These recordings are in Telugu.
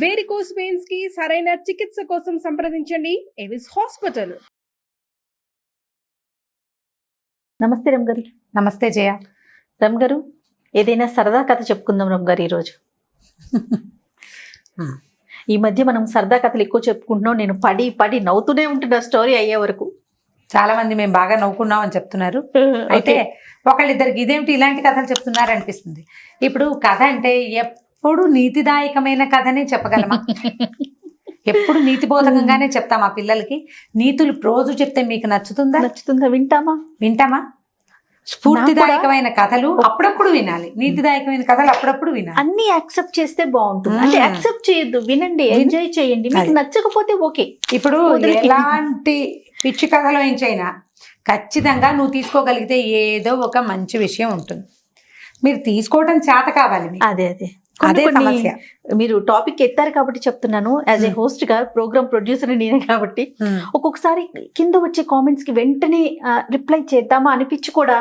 వేరికోస్ వెయిన్స్ కి సరైన చికిత్స కోసం సంప్రదించండి ఎవిస్ హాస్పిటల్. నమస్తే రమ్ గారు. నమస్తే జయ. రమ్ గారు, ఏదైనా సరదా కథ చెప్పుకుందాం రమ్ గారు ఈరోజు. ఈ మధ్య మనం సరదా కథలు ఎక్కువ చెప్పుకుంటున్నాం. నేను పడి పడి నవ్వుతూనే ఉంటున్నా స్టోరీ అయ్యే వరకు. చాలా మంది మేము బాగా నవ్వుకున్నాం అని చెప్తున్నారు. అయితే ఒకళ్ళిద్దరికి ఇదేమిటి ఇలాంటి కథలు చెప్తున్నారు అనిపిస్తుంది. ఇప్పుడు కథ అంటే ఎప్పుడు నీతిదాయకమైన కథనే చెప్పగలమా? ఎప్పుడు నీతిబోధకంగానే చెప్తాం ఆ పిల్లలకి. నీతులు రోజు చెప్తే మీకు నచ్చుతుందా? వింటామా? స్ఫూర్తిదాయకమైన కథలు అప్పుడప్పుడు వినాలి, నీతిదాయకమైన కథలు అప్పుడప్పుడు వినాలి. అన్ని యాక్సెప్ట్ చేస్తే బాగుంటుంది. అంటే యాక్సెప్ట్ చేయొద్దు, వినండి, ఎంజాయ్ చేయండి. మీకు నచ్చకపోతే ఓకే. ఇప్పుడు ఎలాంటి పిచ్చి కథలో ఎంచైనా ఖచ్చితంగా నువ్వు తీసుకోగలిగితే ఏదో ఒక మంచి విషయం ఉంటుంది. మీరు తీసుకోవడం చేత కావాలి. అదే సమస్య. మీరు టాపిక్ ఎత్తారు కాబట్టి చెప్తున్నాను. యాజ్ ఏ హోస్ట్ గా, ప్రోగ్రామ్ ప్రొడ్యూసర్ నేనే కాబట్టి ఒక్కొక్కసారి కింద వచ్చే కామెంట్స్ కి వెంటనే రిప్లై చేద్దామా అనిపించి కూడా,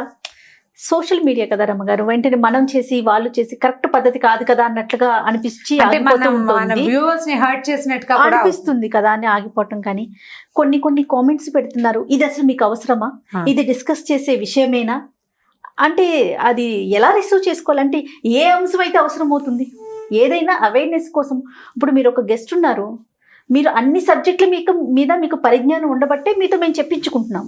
సోషల్ మీడియా కదా రమ్మగారు, వెంటనే మనం చేసి వాళ్ళు చేసి కరెక్ట్ పద్ధతి కాదు కదా అన్నట్లుగా అనిపించి అనిపిస్తుంది కదా అని ఆగిపోవటం. కానీ కొన్ని కామెంట్స్ పెడుతున్నారు, ఇది అసలు మీకు అవసరమా, ఇది డిస్కస్ చేసే విషయమేనా అంటే అది ఎలా రిసీవ్ చేసుకోవాలంటే ఏ అంశం అయితే అవసరం అవుతుంది. ఏదైనా అవేర్నెస్ కోసం. ఇప్పుడు మీరు ఒక గెస్ట్ ఉన్నారు, మీరు అన్ని సబ్జెక్టుల మీద మీకు పరిజ్ఞానం ఉండబట్టే మీతో మేము చెప్పించుకుంటున్నాం.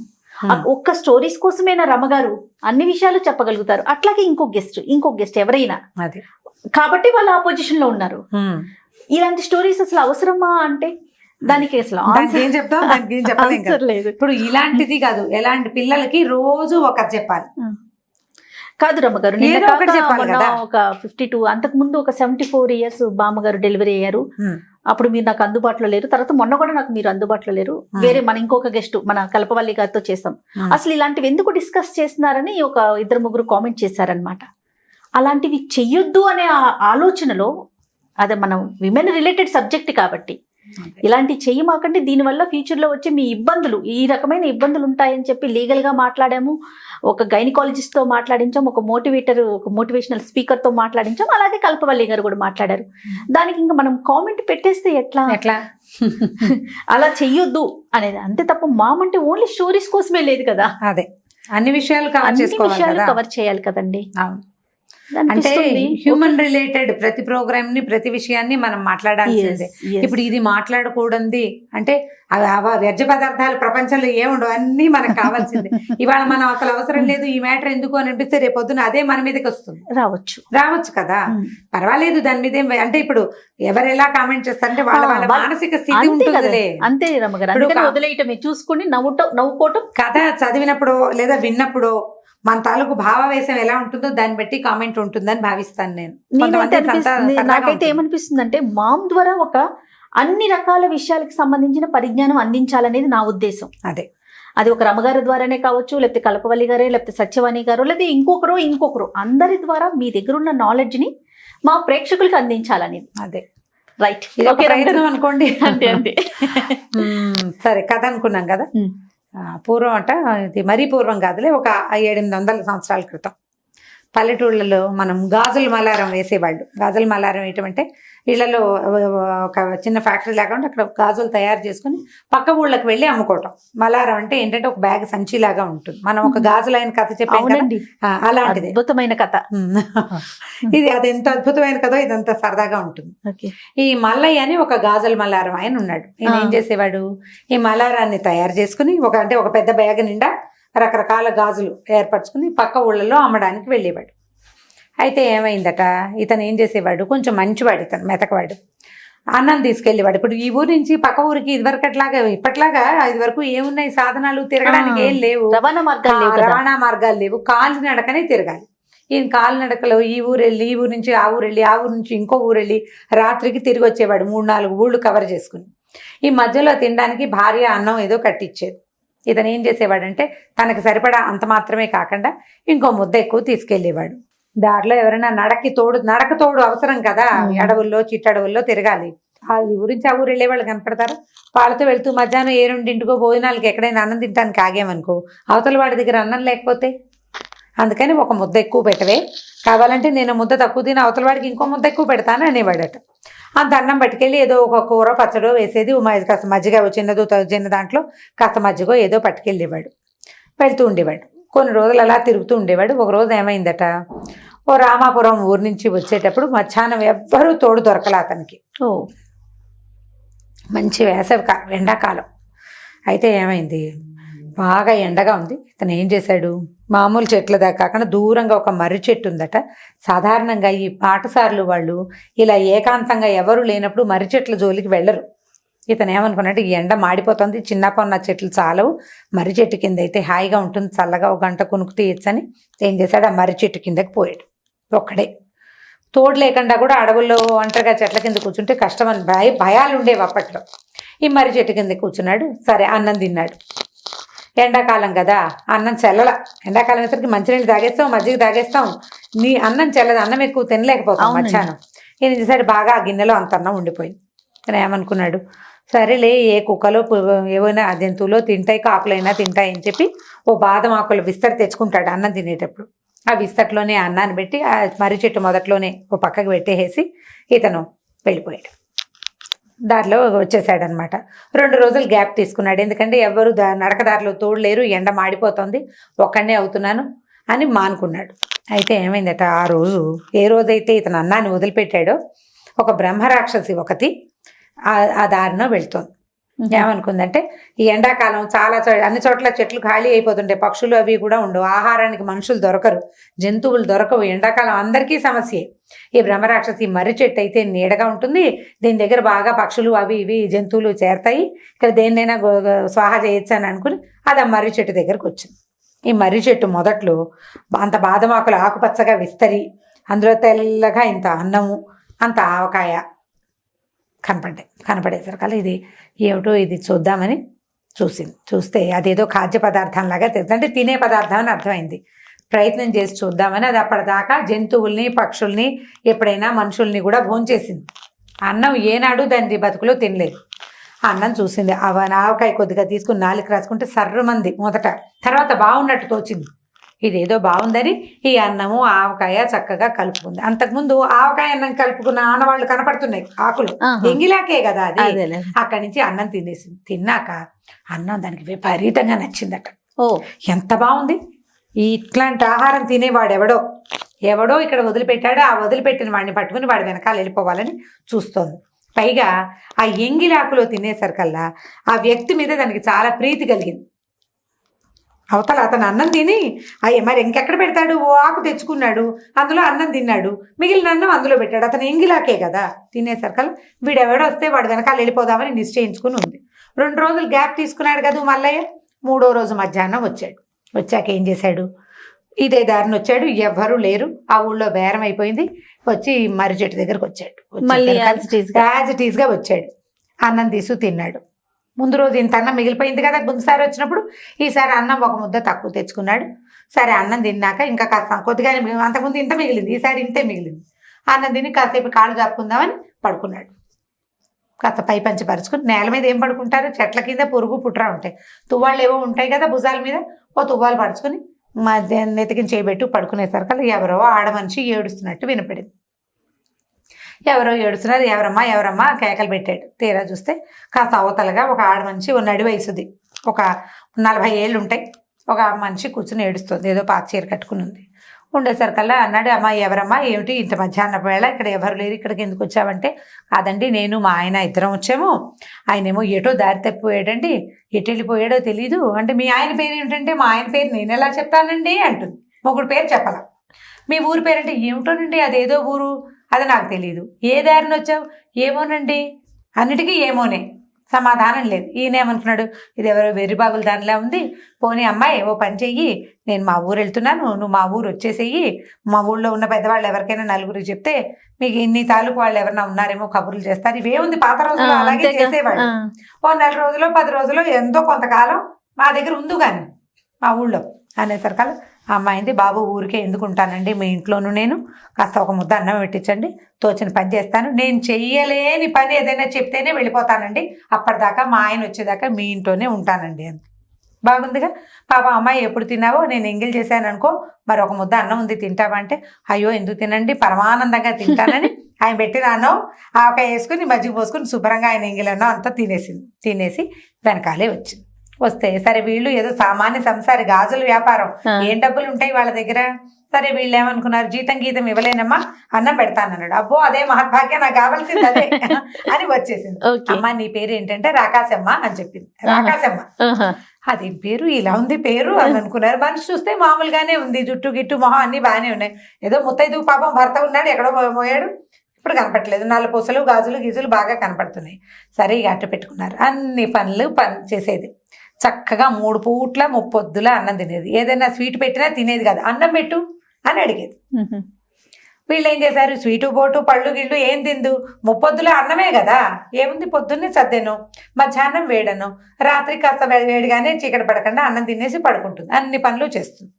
ఒక్క స్టోరీస్ కోసమేనా రమ్మగారు అన్ని విషయాలు చెప్పగలుగుతారు. అట్లాగే ఇంకో గెస్ట్ ఎవరైనా కాబట్టి వాళ్ళు ఆ పొజిషన్ లో ఉన్నారు. ఇలాంటి స్టోరీస్ అసలు అవసరమా అంటే దానికి అసలు ఏం చెప్తాం, దానికి ఏం చెప్పలేదు. ఇప్పుడు ఇలాంటిది కాదు, ఎలాంటి పిల్లలకి రోజు ఒకటి చెప్పాలి కాదు రమ్మగారు. ఒక 52 అంతకు ముందు ఒక 74 years బామ్మగారు డెలివరీ అయ్యారు. అప్పుడు మీరు నాకు అందుబాటులో లేరు. తర్వాత మొన్న కూడా నాకు మీరు అందుబాటులో లేరు. వేరే మన ఇంకొక గెస్ట్ మన కల్పవల్లి గారితో చేస్తాం. అసలు ఇలాంటివి ఎందుకు డిస్కస్ చేస్తున్నారని ఒక 2-3 కామెంట్ చేశారనమాట. అలాంటివి చెయ్యొద్దు అనే ఆలోచనలో, అదే మనం విమెన్ రిలేటెడ్ సబ్జెక్ట్ కాబట్టి ఇలాంటివి చెయ్యమాకండి. దీనివల్ల ఫ్యూచర్ లో వచ్చే మీ ఇబ్బందులు, ఈ రకమైన ఇబ్బందులు ఉంటాయని చెప్పి లీగల్ గా మాట్లాడాము. ఒక గైనకాలజిస్ట్ తో మాట్లాడించాం, ఒక మోటివేషనల్ స్పీకర్ తో మాట్లాడించాం. అలాగే కల్పవల్లి గారు కూడా మాట్లాడారు. దానికి ఇంకా మనం కామెంట్ పెట్టేస్తే ఎట్లా అలా చెయ్యొద్దు అనేది అంతే తప్ప మామంటే ఓన్లీ స్టోరీస్ కోసమే లేదు కదా. అదే అన్ని విషయాలు కవర్ చేయాలి కదండి. అంటే హ్యూమన్ రిలేటెడ్ ప్రతి ప్రోగ్రామ్ ని, ప్రతి విషయాన్ని మనం మాట్లాడాల్సిందే. ఇప్పుడు ఇది మాట్లాడకూడదు అంటే వ్యర్థ పదార్థాలు ప్రపంచంలో ఏముండవు, అన్ని మనకు కావాల్సిందే. ఇవాళ మనం అసలు అవసరం లేదు ఈ మ్యాటర్ ఎందుకు అని అనిపిస్తే రేపొద్దున అదే మన మీదకి వస్తుంది. రావచ్చు కదా, పర్వాలేదు దాని మీద. అంటే ఇప్పుడు ఎవరు ఎలా కామెంట్ చేస్తారంటే వాళ్ళ మానసిక స్థితి ఉంటుంది. అంతే వదిలేయటమే, చూసుకుని నవ్వుకోవటం. కథ చదివినప్పుడు లేదా విన్నప్పుడు మన తాలూకు భావావేశం ఎలా ఉంటుందో దాన్ని బట్టి కామెంట్ ఉంటుందని భావిస్తాను నేను. నాకైతే ఏమనిపిస్తుంది అంటే మామ్ ద్వారా ఒక అన్ని రకాల విషయాలకు సంబంధించిన పరిజ్ఞానం అందించాలనేది నా ఉద్దేశం. అది ఒక రమ్మగారి ద్వారానే కావచ్చు, లేకపోతే కల్పవల్లి గారే, లేకపోతే సత్యవాణి గారు, లేదా ఇంకొకరు అందరి ద్వారా మీ దగ్గర ఉన్న నాలెడ్జ్ ని మా ప్రేక్షకులకు అందించాలనేది. రైట్, అనుకోండి. అంతే. సరే, కథ అనుకున్నాం కదా. పూర్వం ఇది మరీ పూర్వం కాదులే, ఒక 700-800 సంవత్సరాల క్రితం పల్లెటూళ్ళలో మనం గాజుల మలారం వేసేవాళ్ళు. గాజుల మలారం ఏంటంటే ఇళ్లలో ఒక చిన్న ఫ్యాక్టరీ లేకుండా అక్కడ గాజులు తయారు చేసుకుని పక్క ఊళ్ళకి వెళ్ళి అమ్ముకోవటం. మలారం అంటే ఏంటంటే ఒక బ్యాగ్ సంచిలాగా ఉంటుంది. మనం ఒక గాజులైన కథ చెప్పాం, అలాంటిది అద్భుతమైన కథ ఇది. అది ఎంత అద్భుతమైన కథ, ఇదంతా సరదాగా ఉంటుంది. ఈ మల్లయ్య అని ఒక గాజుల మలారం ఆయన ఉన్నాడు. ఈయన ఏం చేసేవాడు, ఈ మలారాన్ని తయారు చేసుకుని ఒక పెద్ద బ్యాగ్ నిండా రకరకాల గాజులు ఏర్పరచుకుని పక్క ఊళ్ళలో అమ్మడానికి వెళ్ళేవాడు. అయితే ఏమైందట, ఇతను ఏం చేసేవాడు, కొంచెం మంచివాడు, ఇతను మెతకవాడు. అన్నం తీసుకెళ్ళేవాడు. ఇప్పుడు ఈ ఊరి నుంచి పక్క ఊరికి ఇప్పట్లాగా ఇది వరకు ఏమున్నాయి సాధనాలు, తిరగడానికి ఏం లేవు, రవాణా మార్గాలు లేవు, కాలినడకనే తిరగాలి. ఈయన కాలినడకలో ఈ ఊరు వెళ్ళి, ఈ ఊరు నుంచి ఆ ఊరు వెళ్ళి, ఆ ఊరు నుంచి ఇంకో ఊరు వెళ్ళి రాత్రికి తిరిగి వచ్చేవాడు. 3-4 ఊళ్ళు కవర్ చేసుకుని. ఈ మధ్యలో తినడానికి భార్య అన్నం ఏదో కట్టించేది. ఇతను ఏం చేసేవాడంటే తనకు సరిపడా అంత మాత్రమే కాకుండా ఇంకో ముద్ద ఎక్కువ తీసుకెళ్లేవాడు. దారిలో ఎవరైనా నడక తోడు అవసరం కదా, అడవుల్లో చిట్టడవుల్లో తిరగాలి. ఈ ఊరించి ఆ ఊరు వెళ్ళే వాళ్ళు కనపడతారు. వాళ్ళతో వెళ్తూ మధ్యాహ్నం 2-2 భోజనాలకి ఎక్కడైనా అన్నం తినడానికి ఆగామనుకో, అవతల వాడి దగ్గర అన్నం లేకపోతే, అందుకని ఒక ముద్ద ఎక్కువ పెట్టవే, కావాలంటే నేను ముద్ద తక్కువ తిని అవతల వాడికి ఇంకో ముద్ద ఎక్కువ పెడతాను అనేవాడట. అంత అన్నం పట్టుకెళ్ళి ఏదో ఒక కూర పచ్చడో వేసేది, కాస్త మజ్జిగ చిన్న దాంట్లో కాస్త మజ్జిగో ఏదో పట్టుకెళ్ళేవాడు. వెళ్తూ ఉండేవాడు. కొన్ని రోజులు అలా తిరుగుతూ ఉండేవాడు. ఒక రోజు ఏమైందట, ఓ రామాపురం ఊరు నుంచి వచ్చేటప్పుడు మధ్యాహ్నం ఎవ్వరూ తోడు దొరకలే అతనికి. మంచి ఎండాకాలం అయితే ఏమైంది, బాగా ఎండగా ఉంది. ఇతను ఏం చేశాడు, మామూలు చెట్ల దాకా కాకుండా దూరంగా ఒక మర్రి చెట్టు ఉందట. సాధారణంగా ఈ పాఠశాలలు వాళ్ళు ఇలా ఏకాంతంగా ఎవరు లేనప్పుడు మర్రి చెట్ల జోలికి వెళ్ళరు. ఇతను ఏమనుకున్నాడు, ఈ ఎండ మాడిపోతుంది, చిన్నపన్న చెట్లు చాలవు, మర్రి చెట్టు కింద అయితే హాయిగా ఉంటుంది, చల్లగా ఒక గంట కొనుక్కు తీయచ్చని ఏం చేశాడు, ఆ మర్రి చెట్టు కిందకి పోయాడు. ఒక్కడే, తోడు లేకుండా కూడా అడవుల్లో ఒంటరిగా చెట్ల కింద కూర్చుంటే కష్టమని భయాలు ఉండేవి అప్పట్లో. ఈ మర్రి చెట్టు కింద కూర్చున్నాడు. సరే అన్నం తిన్నాడు. ఎండాకాలం కదా, అన్నం చెల్లల. ఎండాకాలం వేసరికి మంచినీళ్ళు తాగేస్తాం, మజ్జిగ తాగేస్తాం, నీ అన్నం చెల్లదు, అన్నం ఎక్కువ తినలేకపోతాం మధ్యాహ్నం. ఈయన చేశాడు, బాగా ఆ గిన్నెలో అంత అన్నం ఉండిపోయింది. నేను ఏమనుకున్నాడు, సరేలే ఏ కుక్కలో ఏవైనా జంతువులో తింటాయి, కాకులైనా తింటాయి అని చెప్పి ఓ బాదం ఆకుల విస్తరి తెచ్చుకుంటాడు అన్నం తినేటప్పుడు. ఆ విస్తట్లోనే అన్నాన్ని పెట్టి ఆ మర్రి చెట్టు మొదట్లోనే ఓ పక్కకు పెట్టేసి ఇతను వెళ్ళిపోయాడు. దారిలో వచ్చేసాడనమాట. 2 రోజులు గ్యాప్ తీసుకున్నాడు. ఎందుకంటే ఎవరు నడకదారిలో తోడు లేరు, ఎండ మాడిపోతుంది, ఒక్కడనే అవుతున్నాను అని మానుకున్నాడు. అయితే ఏమైందట, ఆ రోజు ఏ రోజైతే ఇతను అన్నాన్ని వదిలిపెట్టాడో ఒక బ్రహ్మరాక్షసి ఒకటి ఆ దారిన వెళ్తోంది. ఏమనుకుందంటే, ఈ ఎండాకాలం చాలా అన్ని చోట్ల చెట్లు ఖాళీ అయిపోతుంటాయి, పక్షులు అవి కూడా ఉండవు, ఆహారానికి మనుషులు దొరకరు, జంతువులు దొరకవు, ఎండాకాలం అందరికీ సమస్యే. ఈ బ్రహ్మరాక్షసి మర్రి చెట్టు అయితే నీడగా ఉంటుంది, దీని దగ్గర బాగా పక్షులు అవి ఇవి జంతువులు చేరతాయి, ఇక్కడ దేన్నైనా స్వాహ చేయొచ్చు అని అనుకుని అది ఆ మర్రి చెట్టు దగ్గరకు వచ్చింది. ఈ మర్రి చెట్టు మొదట్లో అంత బాదమాకులు ఆకుపచ్చగా విస్తరి, అందులో తెల్లగా ఇంత అన్నము అంత ఆవకాయ కనపడేసరికల్లా ఇది ఏమిటో ఇది చూద్దామని చూసింది. చూస్తే అదేదో ఖాద్య పదార్థంలాగా తెలుసు, అంటే తినే పదార్థం అని అర్థమైంది. ప్రయత్నం చేసి చూద్దామని అది అప్పటిదాకా జంతువుల్ని పక్షుల్ని ఎప్పుడైనా మనుషుల్ని కూడా భోంచేసింది. అన్నం ఏనాడు దాని బతుకులో తినలేదు. అన్నం చూసింది, ఆవకాయ కొద్దిగా తీసుకుని నాలుగు రాసుకుంటే సర్రమంది మొదట, తర్వాత బాగున్నట్టు తోచింది. ఇదేదో బాగుందని ఈ అన్నము ఆవకాయ చక్కగా కలుపుకుంది. అంతకుముందు ఆవకాయ అన్నం కలుపుకున్న ఆనవాళ్ళు కనపడుతున్నాయి, ఆకులు ఎంగిలాకే కదా అది. అక్కడి నుంచి అన్నం తినేసింది. తిన్నాక అన్నం దానికి విపరీతంగా నచ్చిందట. ఎంత బాగుంది, ఇట్లాంటి ఆహారం తినేవాడు ఎవడో ఇక్కడ వదిలిపెట్టాడు, ఆ వదిలిపెట్టిన వాడిని పట్టుకుని వాడి వెనకాల వెళ్ళిపోవాలని చూస్తోంది. పైగా ఆ ఎంగిలాకులో తినేసరికల్లా ఆ వ్యక్తి మీద దానికి చాలా ప్రీతి కలిగింది. అవతల అతను అన్నం తిని మరి ఇంకెక్కడ పెడతాడు, ఓ ఆకు తెచ్చుకున్నాడు, అందులో అన్నం తిన్నాడు, మిగిలిన అన్నం అందులో పెట్టాడు. అతను ఎంగిలాకే కదా తినేసరికల్లా వీడెవడో వస్తే వాడు వెనకాల వెళ్ళిపోదామని నిశ్చయించుకుని ఉంది. 2 రోజులు గ్యాప్ తీసుకున్నాడు కదా మల్లయ్య. 3వ రోజు మధ్యాహ్నం వచ్చాడు. వచ్చాక ఏం చేశాడు, ఇదే దారిని వచ్చాడు, ఎవ్వరూ లేరు, ఆ ఊళ్ళో బేరం అయిపోయింది. వచ్చి మర్రి చెట్టు దగ్గరకు వచ్చాడు. యాజ్ ఇట్ ఈస్గా వచ్చాడు. అన్నం తీసు తిన్నాడు. ముందు రోజు ఇంత అన్నం మిగిలిపోయింది కదా ముందుసారి వచ్చినప్పుడు, ఈసారి అన్నం ఒక ముద్ద తక్కువ తెచ్చుకున్నాడు. సరే అన్నం తిన్నాక ఇంకా కాస్త కొద్దిగానే, అంతకుముందు ఇంత మిగిలింది, ఈసారి ఇంతే మిగిలింది. అన్నం తిని కాసేపు కాళ్ళు చాపుకుందామని పడుకున్నాడు. కాస్త పై పంచి పరుచుకుని నేల మీద ఏం పడుకుంటారు, చెట్ల కింద పురుగు పుట్రా ఉంటాయి, తువ్వాళ్ళు ఏవో ఉంటాయి కదా భుజాల మీద, ఓ తువ్వాలు పరుచుకుని నెతికిని చేయబెట్టు పడుకునేసరికి ఎవరో ఆడమనిషి ఏడుస్తున్నట్టు వినపడింది. ఎవరో ఏడుస్తున్నారు, ఎవరమ్మా కేకలు పెట్టాడు. తీరా చూస్తే కాస్త అవతలగా ఒక ఆడమనిషి, ఓ నడి వయసుది, ఒక 40 ఏళ్ళు ఉంటాయి, ఒక మనిషి కూర్చుని ఏడుస్తుంది. ఏదో పాత చీర కట్టుకుని ఉంది. ఉండేసరికల్లా అన్నాడు, అమ్మా ఎవరమ్మా, ఏమిటి ఇంత మధ్యాహ్నం వేళ ఇక్కడ ఎవరు లేరు, ఇక్కడికి ఎందుకు వచ్చావంటే, అదండి నేను మా ఆయన ఇద్దరం వచ్చాము, ఆయనేమో ఎటో దారి తప్పిపోయాడండి, ఎటు వెళ్ళిపోయాడో తెలీదు అంటే. మీ ఆయన పేరు ఏమిటంటే, మా ఆయన పేరు నేను ఎలా చెప్తానండి అంటుంది. మొగుడు పేరు చెప్పాల. మీ ఊరి పేరంటే, ఏమిటోనండి అదేదో ఊరు, అది నాకు తెలియదు. ఏ దారిని వచ్చావు, ఏమోనండి, అన్నిటికీ ఏమోనే, సమాధానం లేదు. ఈయనేమనుకున్నాడు, ఇది ఎవరో వెర్రిబాగుల దానిలా ఉంది, పోనీ అమ్మాయి ఓ పని చెయ్యి, నేను మా ఊరు వెళ్తున్నాను, నువ్వు మా ఊరు వచ్చేసేయి, మా ఊళ్ళో ఉన్న పెద్దవాళ్ళు ఎవరికైనా నలుగురికి చెప్తే మీకు ఇన్ని తాలూకు వాళ్ళు ఎవరైనా ఉన్నారేమో కబుర్లు చేస్తారు. ఇవేముంది, పాత రోజుల్లో అలాగే చేసేవాడు. ఓ 4 రోజులో 10 రోజులో ఎంతో కొంతకాలం మా దగ్గర ఉందు కానీ మా ఊళ్ళో అనేసరికల్లా అమ్మాయింది, బాబు ఊరికే ఎందుకు ఉంటానండి, మీ ఇంట్లోనూ నేను కాస్త ఒక ముద్ద అన్నం పెట్టించండి, తోచిన పని చేస్తాను, నేను చెయ్యలేని పని ఏదైనా చెప్తేనే వెళ్ళిపోతానండి, అప్పటిదాకా మా ఆయన వచ్చేదాకా మీ ఇంట్లోనే ఉంటానండి అని. బాగుందిగా. పాప అమ్మాయి ఎప్పుడు తిన్నావో, నేను ఎంగిల్ చేశాను అనుకో, మరి ఒక ముద్ద అన్నం ఉంది తింటావా అంటే, అయ్యో ఎందుకు తినండి, పరమానందంగా తింటానని ఆయన పెట్టిన అన్నం ఆవకాయ వేసుకుని మజ్జిగ పోసుకుని శుభ్రంగా ఆయన ఎంగిలన్నం అంతా తినేసి వెనకాలే వచ్చింది. వస్తే సరే వీళ్ళు ఏదో సామాన్య సంసారి గాజుల వ్యాపారం, ఏం డబ్బులు ఉంటాయి వాళ్ళ దగ్గర. సరే వీళ్ళు ఏమనుకున్నారు, జీతం గీతం ఇవ్వలేనమ్మా, అన్నం పెడతానన్నాడు. అబ్బో అదే మహద్భాగ్యం, నాకు కావాల్సింది అదే అని వచ్చేసింది. అమ్మ నీ పేరు ఏంటంటే రాకాశమ్మ అని చెప్పింది. రాకాశమ్మ, అది పేరు ఇలా ఉంది పేరు అని అనుకున్నారు. మనిషి చూస్తే మామూలుగానే ఉంది, జుట్టు గిట్టు మొహం అన్ని బాగానే ఉన్నాయి. ఏదో ముత్తైదు పాపం భర్త ఉన్నాడు, ఎక్కడో పోయాడు, ఇప్పుడు కనపట్లేదు. నల్ల పూసలు గాజులు గీజులు బాగా కనపడుతున్నాయి. సరే ఇక అట్ట పెట్టుకున్నారు. అన్ని పనులు చేసేది చక్కగా 3 పూట్ల 3 పొద్దుల అన్నం తినేది. ఏదైనా స్వీట్ పెట్టినా తినేది కాదు, అన్నం పెట్టు అని అడిగేది. వీళ్ళు ఏం చేశారు, స్వీటు బోటు పళ్ళు గిళ్ళు ఏం తిందు, 3 పొద్దుల అన్నమే కదా, ఏముంది పొద్దున్నే సర్దెను, మధ్యాహ్నం వేడను, రాత్రి కాస్త వేడిగానే చీకటి పడకుండా అన్నం తినేసి పడుకుంటుంది. అన్ని పనులు చేస్తుంది.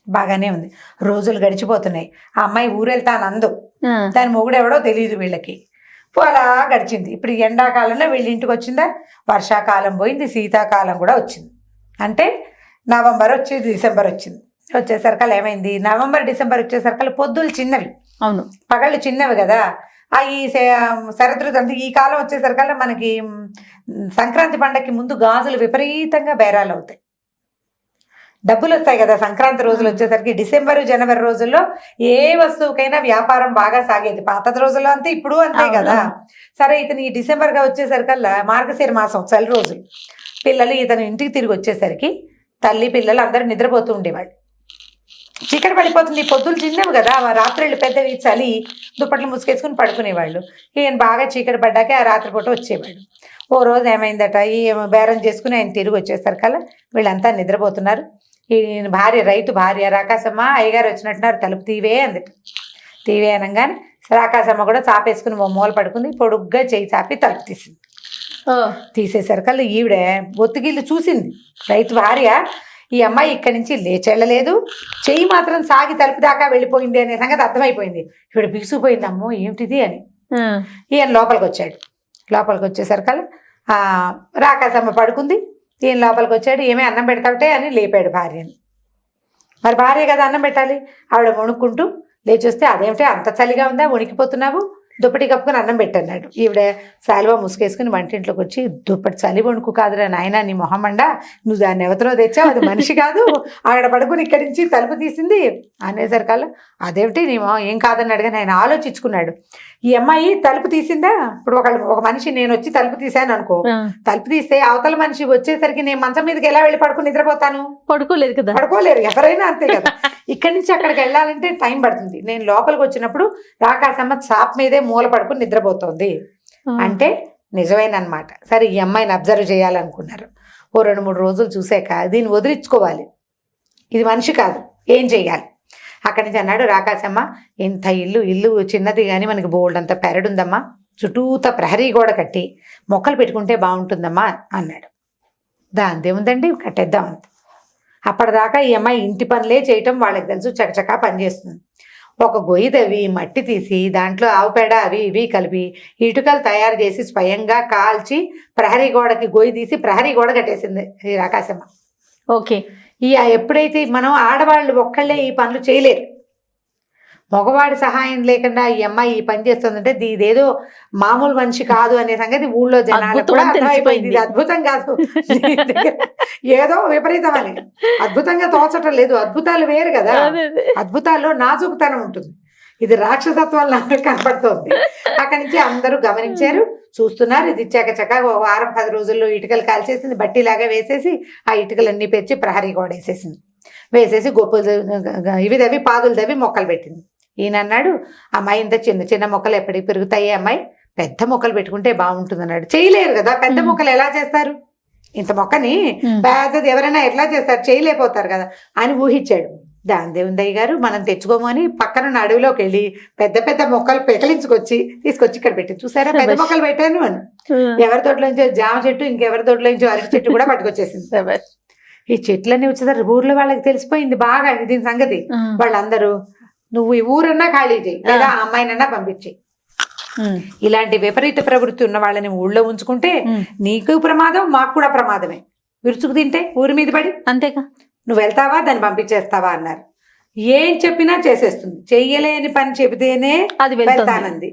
బాగానే ఉంది. రోజులు గడిచిపోతున్నాయి. ఆ అమ్మాయి ఊరెళ్తానందు, దాని మొగుడు ఎవడో తెలియదు వీళ్ళకి. అలా గడిచింది. ఇప్పుడు ఎండాకాలంలో వీళ్ళ ఇంటికి వచ్చిందా, వర్షాకాలం పోయింది, శీతాకాలం కూడా వచ్చింది. అంటే నవంబర్ వచ్చి డిసెంబర్ వచ్చింది. వచ్చేసరికల్లా ఏమైంది, నవంబర్ డిసెంబర్ వచ్చేసరికల్లా పొద్దులు చిన్నవి, అవును పగళ్ళు చిన్నవి కదా. ఈ శరదృతు అంటే ఈ కాలం వచ్చేసరికల్లా మనకి సంక్రాంతి పండగకి ముందు గాజులు విపరీతంగా బేరాలు అవుతాయి, డబ్బులు వస్తాయి కదా. సంక్రాంతి రోజులు వచ్చేసరికి డిసెంబర్ జనవరి రోజుల్లో ఏ వస్తువుకైనా వ్యాపారం బాగా సాగేది. పాత రోజుల్లో అంతే, ఇప్పుడు అంతే కదా. సరే ఇతను ఈ డిసెంబర్గా వచ్చేసరికల్లా మార్గశిర మాసం చలి రోజులు, పిల్లలు ఇతను ఇంటికి తిరిగి వచ్చేసరికి తల్లి పిల్లలు అందరూ నిద్రపోతూ ఉండేవాళ్ళు. చీకటి పడిపోతుంది, పొద్దులు చిన్నవి కదా, రాత్రుళ్ళు పెద్దవి, చలి, దుప్పట్లు ముసుకేసుకుని పడుకునేవాళ్ళు. ఈయన బాగా చీకటి పడ్డాకే ఆ రాత్రిపూట వచ్చేవాళ్ళు. ఓ రోజు ఏమైందట, ఈ బేరం చేసుకుని ఆయన తిరిగి వచ్చేసరికల్లా వీళ్ళంతా నిద్రపోతున్నారు. ఈయన భార్య, రైతు భార్య రాకాశమ్మ, అయ్యగారు వచ్చినట్టున్నారు, తలుపు తీవే అందట. తీవే అనగానే రాకాశమ్మ కూడా చాపేసుకుని ఓ మూల పడుకుంది. పొడుగ్గా చేయి చాపి తలుపు తీసింది. తీసేసరికల్లా ఈవిడ ఒత్తిగిల్లు చూసింది. రైతు భార్య, ఈ అమ్మాయి ఇక్కడి నుంచి లేచెళ్ళలేదు, చెయ్యి మాత్రం సాగి తలుపు దాకా వెళ్ళిపోయింది అనే సంగతి అర్థమైపోయింది. ఈవిడ బిగుసిపోయింది, అమ్మో ఏమిటిది అని. ఈయన లోపలికి వచ్చాడు. లోపలికి వచ్చేసరికల్లా రాకాశమ్మ పడుకుంది. ఈయన లోపలికి వచ్చాడు. ఏమే అన్నం పెడతావుటే అని లేపాడు భార్యని. మరి భార్య కదా అన్నం పెట్టాలి. ఆవిడ వణుక్కుంటూ లేచొస్తే, అదేమిటే అంత చలిగా ఉందా, వణికిపోతున్నావు, దుప్పటి కప్పుకొని అన్నం పెట్టన్నాడు. ఈవిడ శాలువా ముసుకేసుకుని వంటింట్లోకి వచ్చి, దుప్పటి చలి వణుకు కాదురా నాయన, నీ మొహమండా, నువ్వు దాన్ని ఎవరిలో తెచ్చావు, అది మనిషి కాదు, ఆవిడ పడుకుని ఇక్కడి నుంచి తలుపు తీసింది అనేసరికల్లా, అదేమిటి నీ మొహం ఏం కాదని అడిగాను. ఆయన ఆలోచించుకున్నాడు. ఈ అమ్మాయి తలుపు తీసిందా, ఇప్పుడు ఒక మనిషి నేను వచ్చి తలుపు తీసాను అనుకో, తలుపు తీస్తే అవతల మనిషి వచ్చేసరికి నేను మంచం మీదకి ఎలా వెళ్ళి పడుకుని నిద్రపోతాను, పడుకోలేరు కదా, పడుకోలేరు, ఎవరైనా అంతే కదా. ఇక్కడి నుంచి అక్కడికి వెళ్ళాలంటే టైం పడుతుంది. నేను లోపలికి వచ్చినప్పుడు రాకాశమ్మ చాప్ మీదే మూల పడుకుని నిద్రపోతుంది అంటే నిజమేనమాట. సరే ఈ అమ్మాయిని అబ్జర్వ్ చేయాలనుకున్నారు. ఓ 2-3 రోజులు చూసాక దీన్ని వదిలించుకోవాలి, ఇది మనిషి కాదు, ఏం చెయ్యాలి. అక్కడి నుంచి అన్నాడు రాకాశమ్మ, ఇంత ఇల్లు చిన్నది కానీ మనకి బోల్డ్ అంత పెరడుందమ్మా, చుట్టూత ప్రహరీ గోడ కట్టి మొక్కలు పెట్టుకుంటే బాగుంటుందమ్మా అన్నాడు. దాందేముందండి, కట్టేద్దామంత. అప్పటిదాకా ఈ అమ్మాయి ఇంటి పనులే చేయటం వాళ్ళకి తెలుసు, చకచకా పనిచేస్తుంది. ఒక గొయ్యి తవ్వి మట్టి తీసి దాంట్లో ఆవు పేడ అవి ఇవి కలిపి ఇటుకలు తయారు చేసి స్వయంగా కాల్చి ప్రహరీ గోడకి గొయ్యి తీసి ప్రహరీ గోడ కట్టేసింది ఈ రాకాశమ్మ. ఓకే, ఎప్పుడైతే మనం ఆడవాళ్ళు ఒక్కళ్ళే ఈ పనులు చేయలేరు, మగవాడి సహాయం లేకుండా ఈ అమ్మాయి ఈ పని చేస్తుందంటే ఇదేదో మామూలు మనిషి కాదు అనే సంగతి ఊళ్ళో జనాలకు కూడా అర్థమైపోయింది. ఇది అద్భుతం కాదు, ఏదో విపరీతం అని. అద్భుతంగా తోచటం లేదు, అద్భుతాలు వేరు కదా, అద్భుతాల్లో నాజుకుతనం ఉంటుంది, ఇది రాక్షసత్వం లాగా కనపడుతోంది. అక్కడి నుంచి అందరూ గమనించారు, చూస్తున్నారు. ఇది చకచక 1-10 రోజుల్లో ఇటుకలు కాల్చేసింది, బట్టిలాగా వేసేసి ఆ ఇటుకలన్నీ పెంచి ప్రహరీ గోడ వేసేసి గొప్పలు ఇవి దవి పాదులు దవి మొక్కలు పెట్టింది. ఈయన అన్నాడు, అమ్మాయి ఇంత చిన్న చిన్న మొక్కలు ఎప్పటికి పెరుగుతాయి, అమ్మాయి పెద్ద మొక్కలు పెట్టుకుంటే బాగుంటుంది అన్నాడు. చేయలేరు కదా, పెద్ద మొక్కలు ఎలా చేస్తారు, ఇంత మొక్కని పెద్దది ఎవరైనా ఎట్లా చేస్తారు, చేయలేకపోతారు కదా అని ఊహించాడు. దాందేవుందయ్య గారు మనం తెచ్చుకోము అని పక్కన అడవిలోకి వెళ్ళి పెద్ద పెద్ద మొక్కలు పెకలించుకొచ్చి తీసుకొచ్చి ఇక్కడ పెట్టి, చూసారా పెద్ద మొక్కలు పెట్టాను అని. ఎవరి తోటలోంచో జామ చెట్టు, ఇంకెవరి తోటలోంచో అరటి చెట్టు కూడా పట్టుకొచ్చేసింది. ఈ చెట్లన్నీ వచ్చేసరికి ఊర్లో వాళ్ళకి తెలిసిపోయింది బాగా దీని సంగతి. వాళ్ళందరూ నువ్వు ఈ ఊరన్నా ఖాళీ చేయి, లేదా ఆ అమ్మాయినన్నా పంపించేయి, ఇలాంటి విపరీత ప్రవృత్తి ఉన్న వాళ్ళని ఊళ్ళో ఉంచుకుంటే నీకు ప్రమాదం, మాకు కూడా ప్రమాదమే, విరుచుకు తింటే ఊరి మీద పడి, అంతేగా, నువ్వు వెళ్తావా దాన్ని పంపించేస్తావా అన్నారు. ఏం చెప్పినా చేసేస్తుంది. చెయ్యలేని పని చెబితేనే అది వెళ్తుంది. వెళ్తానంది.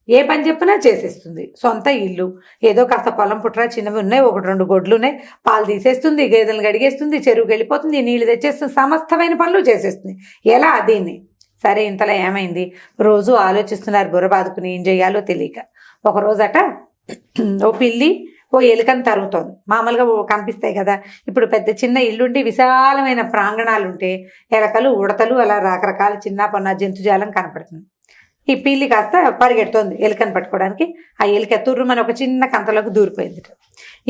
ఏ పని చెప్పినా చేసేస్తుంది. సొంత ఇల్లు, ఏదో కాస్త పొలం పుట్రా చిన్నవి ఉన్నాయి, 1-2 గొడ్లు ఉన్నాయి, పాలు తీసేస్తుంది, గేదెలను గడిగేస్తుంది, చెరువుకి వెళ్ళిపోతుంది, నీళ్లు తెచ్చేస్తుంది, సమస్తమైన పనులు చేసేస్తుంది. ఎలా దీన్ని? సరే, ఇంతలో ఏమైంది, రోజు ఆలోచిస్తున్నారు బుర్ర బాదుకుని ఏం చేయాలో తెలియక. ఒక రోజట ఓ పిల్లి ఓ ఎలుకని తరుగుతోంది. మామూలుగా కనిపిస్తాయి కదా, ఇప్పుడు పెద్ద చిన్న ఇల్లుండి విశాలమైన ప్రాంగణాలు ఉంటే ఎలకలు, ఉడతలు, అలా రకరకాల చిన్న పొన్న జంతుజాలం కనపడుతుంది. ఈ పిల్లి కాస్త పరిగెడుతోంది ఎలుకని పట్టుకోవడానికి. ఆ ఎలుక తుర్రుమని ఒక చిన్న కంతలోకి దూరిపోయింది.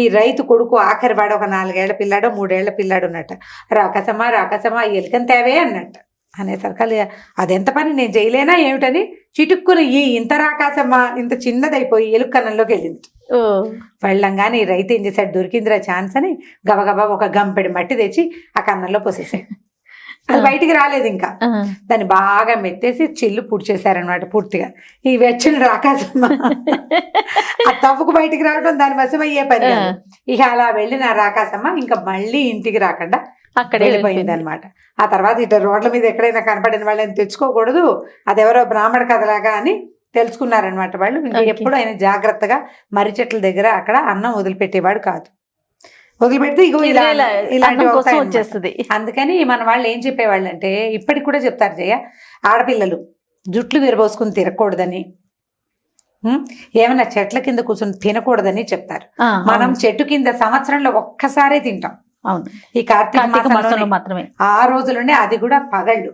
ఈ రైతు కొడుకు ఆఖరి వాడు, ఒక 4 ఏళ్ల పిల్లాడో 3 ఏళ్ల పిల్లాడు ఉన్నట్ట. రాకసమా రాకసమా ఎలుకని తేవే అన్నట్ట. అనేసరికి అదెంత పని, నేను చేయలేనా ఏమిటని చిటుక్కుని ఇంత రాకాసమ్మా ఇంత చిన్నదైపోయి ఎలుకన్నంలోకి వెళ్ళింది. వెళ్ళంగానే ఈ రైతు ఏం చేశాడు, దొరికిందిరా ఛాన్స్ అని గబగబా ఒక గంపెడి మట్టి తెచ్చి ఆ కన్నంలో పోసేసాడు. అది బయటికి రాలేదు. ఇంకా దాన్ని బాగా మెత్తేసి చిల్లు పూడ్చేశారనమాట పూర్తిగా. ఈ వెచ్చని రాకాసమ్మ ఆ తవ్వుకు బయటికి రావడం దాని వశం అయ్యే పని. ఇక అలా వెళ్ళిన రాకాసమ్మ ఇంకా మళ్ళీ ఇంటికి రాకుండా అక్కడ వెళ్ళిపోయింది అనమాట. ఆ తర్వాత ఇటు రోడ్ల మీద ఎక్కడైనా కనపడిన వాళ్ళని తెచ్చుకోకూడదు, అదెవరో బ్రాహ్మణ కథలాగా అని తెలుసుకున్నారనమాట వాళ్ళు. ఇంకా ఎప్పుడు ఆయన జాగ్రత్తగా మర్రి చెట్ల దగ్గర అక్కడ అన్నం వదిలిపెట్టేవాడు కాదు. వదిలిపెడితే ఇగో ఇలాంటి వచ్చేస్తుంది. అందుకని మన వాళ్ళు ఏం చెప్పేవాళ్ళు అంటే, ఇప్పటికి కూడా చెప్తారు జయ, ఆడపిల్లలు జుట్లు విరబోసుకుని తిరగకూడదని, ఏమైనా చెట్ల కింద కూర్చొని తినకూడదని చెప్తారు. మనం చెట్టు కింద సంవత్సరంలో ఒక్కసారే తింటాం. అవును, ఈ కార్తీక మాసంలో మాత్రమే. ఆ రోజులోనే, అది కూడా పగళ్ళు.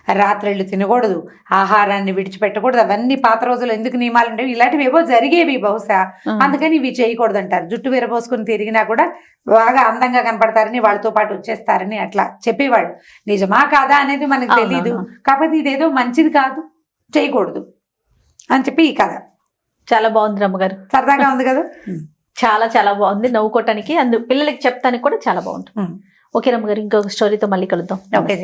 రాత్రిళ్ళు తినకూడదు, ఆహారాన్ని విడిచిపెట్టకూడదు. అవన్నీ పాత రోజులు ఎందుకు నియమాలు ఉండేవి, ఇలాంటివి ఏవో జరిగేవి బహుశా, అందుకని ఇవి చేయకూడదు అంటారు. జుట్టు విరబోసుకుని తిరిగినా కూడా బాగా అందంగా కనపడతారని, వాళ్ళతో పాటు వచ్చేస్తారని అట్లా చెప్పేవాళ్ళు. నిజమా కాదా అనేది మనకు తెలీదు, కాకపోతే ఇదేదో మంచిది కాదు, చేయకూడదు అని చెప్పి ఈ కథ. చాలా బాగుంది రమ్మగారు, సరదాగా ఉంది కదా. చాలా చాలా బాగుంది, నవ్వుకోవటానికి, పిల్లలకి చెప్తానికి కూడా చాలా బాగుంటుంది. ఓకే రమ్మగారు, ఇంకొక స్టోరీతో మళ్ళీ కలుద్దాం. ఓకే.